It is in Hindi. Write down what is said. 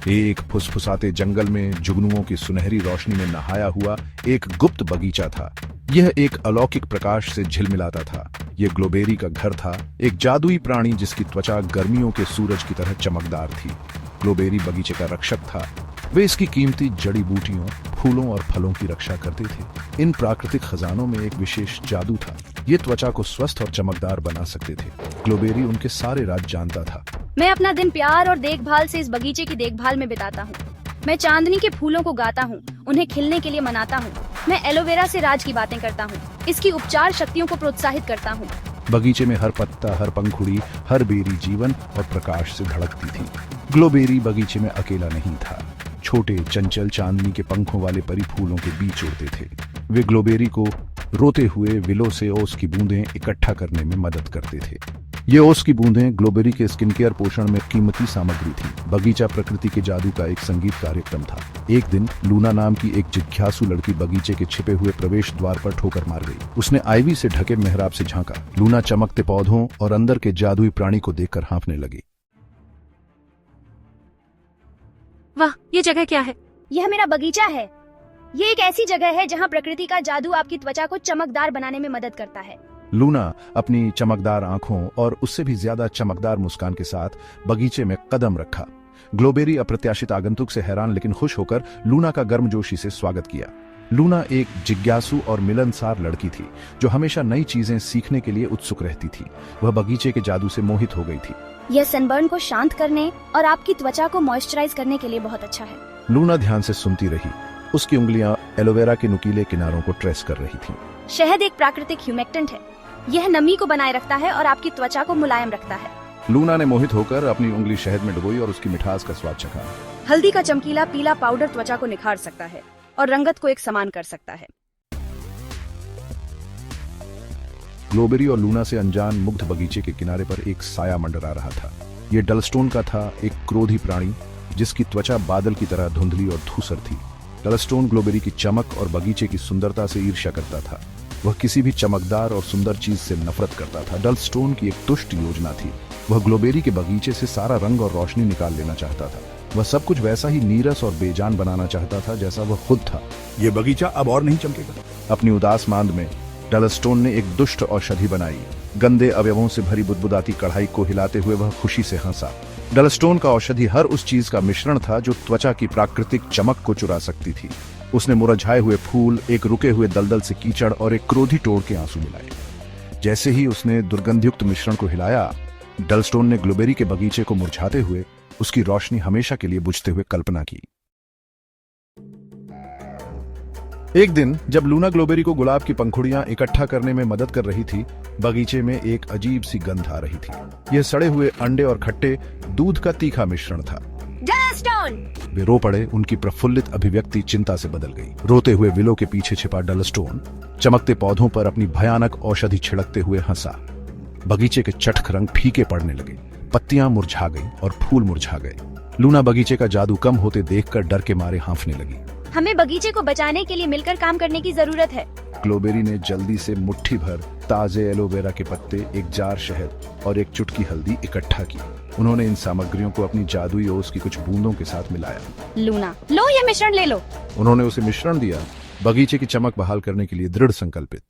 एक फुसफुसाते जंगल में जुगनुओं की सुनहरी रोशनी में नहाया हुआ एक गुप्त बगीचा था। यह एक अलौकिक प्रकाश से झिलमिलाता था। यह ग्लोबेरी का घर था, एक जादुई प्राणी जिसकी त्वचा गर्मियों के सूरज की तरह चमकदार थी। ग्लोबेरी बगीचे का रक्षक था। वे इसकी कीमती जड़ी बूटियों, फूलों और फलों की रक्षा करते थे। इन प्राकृतिक खजानों में एक विशेष जादू था। ये त्वचा को स्वस्थ और चमकदार बना सकते थे। ग्लोबेरी उनके सारे राज जानता था। मैं अपना दिन प्यार और देखभाल से इस बगीचे की देखभाल में बिताता हूँ। मैं चांदनी के फूलों को गाता हूँ, उन्हें खिलने के लिए मनाता हूँ। मैं एलोवेरा से राज की बातें करता हूँ, इसकी उपचार शक्तियों को प्रोत्साहित करता हूँ। बगीचे में हर पत्ता, हर पंखुड़ी, हर बेरी जीवन और प्रकाश से धड़कती थी। ग्लोबेरी बगीचे में अकेला नहीं था। छोटे चंचल चांदनी के पंखों वाले परी फूलों के बीच उड़ते थे। वे ग्लोबेरी को रोते हुए विलो से ओस की बूंदें इकट्ठा करने में मदद करते थे। ये ओस की बूंदें ग्लोबेरी के स्किन केयर पोषण में कीमती सामग्री थी। बगीचा प्रकृति के जादू का एक संगीत कार्यक्रम था। एक दिन लूना नाम की एक जिज्ञासु लड़की बगीचे के छिपे हुए प्रवेश द्वार पर ठोकर मार गई। उसने आईवी से ढके मेहराब से झांका। लूना चमकते पौधों और अंदर के जादुई प्राणी को देखकर हाँफने लगी। वाह, ये जगह क्या है? यह मेरा बगीचा है। ये एक ऐसी जगह है जहाँ प्रकृति का जादू आपकी त्वचा को चमकदार बनाने में मदद करता है। लूना अपनी चमकदार आंखों और उससे भी ज्यादा चमकदार मुस्कान के साथ बगीचे में कदम रखा। ग्लोबेरी अप्रत्याशित आगंतुक से हैरान लेकिन खुश होकर लूना का गर्मजोशी से स्वागत किया। लूना एक जिज्ञासु और मिलनसार लड़की थी जो हमेशा नई चीजें सीखने के लिए उत्सुक रहती थी। वह बगीचे के जादू से मोहित हो गई थी। यह सनबर्न को शांत करने और आपकी त्वचा को मॉइस्चराइज करने के लिए बहुत अच्छा है। लूना ध्यान से सुनती रही। उसकी उंगलियां एलोवेरा के नुकीले किनारों को ट्रेस कर रही थीं। शहद एक प्राकृतिक ह्यूमेक्टेंट है। यह नमी को बनाए रखता है और आपकी त्वचा को मुलायम रखता है। लूना ने मोहित होकर अपनी उंगली शहद में डुबोई और उसकी मिठास का स्वाद चखा। हल्दी का चमकीला पीला पाउडर त्वचा को निखार सकता है और रंगत को एक समान कर सकता है। ग्लोबेरी और लूना से अनजान मुग्ध बगीचे के किनारे पर एक साया मंडरा रहा था। ये डलस्टोन का था, एक क्रोधी प्राणी जिसकी त्वचा बादल की तरह धुंधली और धूसर थी। डलस्टोन ग्लोबेरी की चमक और बगीचे की सुंदरता से ईर्ष्या करता था। वह किसी भी चमकदार और सुंदर चीज से नफरत करता था। डलस्टोन की एक दुष्ट योजना थी। वह ग्लोबेरी के बगीचे से सारा रंग और रोशनी निकाल लेना चाहता था। वह सब कुछ वैसा ही नीरस और बेजान बनाना चाहता था जैसा वह खुद था। ये बगीचा अब और नहीं चमकेगा। अपनी उदास मांद में डलस्टोन ने एक दुष्ट औषधि बनाई। गंदे अवयवों से भरी बुदबुदाती कढ़ाई को हिलाते हुए वह खुशी से हंसा। डलस्टोन का औषधि हर उस चीज का मिश्रण था जो त्वचा की प्राकृतिक चमक को चुरा सकती थी। उसने मुरझाए हुए फूल, एक रुके हुए दलदल से कीचड़ और एक क्रोधी टोड़ के आंसू मिलाए। जैसे ही उसने दुर्गंधयुक्त मिश्रण को हिलाया, डलस्टोन ने ग्लोबेरी के बगीचे को मुरझाते हुए उसकी रोशनी हमेशा के लिए बुझते हुए कल्पना की। एक दिन जब लूना ग्लोबेरी को गुलाब की पंखुड़ियां इकट्ठा करने में मदद कर रही थी, बगीचे में एक अजीब सी गंध आ रही थी। यह सड़े हुए अंडे और खट्टे दूध का तीखा मिश्रण था। डलस्टोन! वे रो पड़े। उनकी प्रफुल्लित अभिव्यक्ति चिंता से बदल गई। रोते हुए विलो के पीछे छिपा डलस्टोन चमकते पौधों पर अपनी भयानक औषधि छिड़कते हुए हंसा। बगीचे के चटख रंग फीके पड़ने लगे। पत्तियां मुरझा गईं और फूल मुरझा गए। लूना बगीचे का जादू कम होते देखकर डर के मारे हाँफने लगी। हमें बगीचे को बचाने के लिए मिलकर काम करने की जरूरत है। ग्लोबेरी ने जल्दी से मुट्ठी भर ताजे एलोवेरा के पत्ते, एक जार शहद और एक चुटकी हल्दी इकट्ठा की। उन्होंने इन सामग्रियों को अपनी जादुई ओस की कुछ बूंदों के साथ मिलाया। लूना, लो ये मिश्रण ले लो। उन्होंने उसे मिश्रण दिया, बगीचे की चमक बहाल करने के लिए दृढ़ संकल्पित।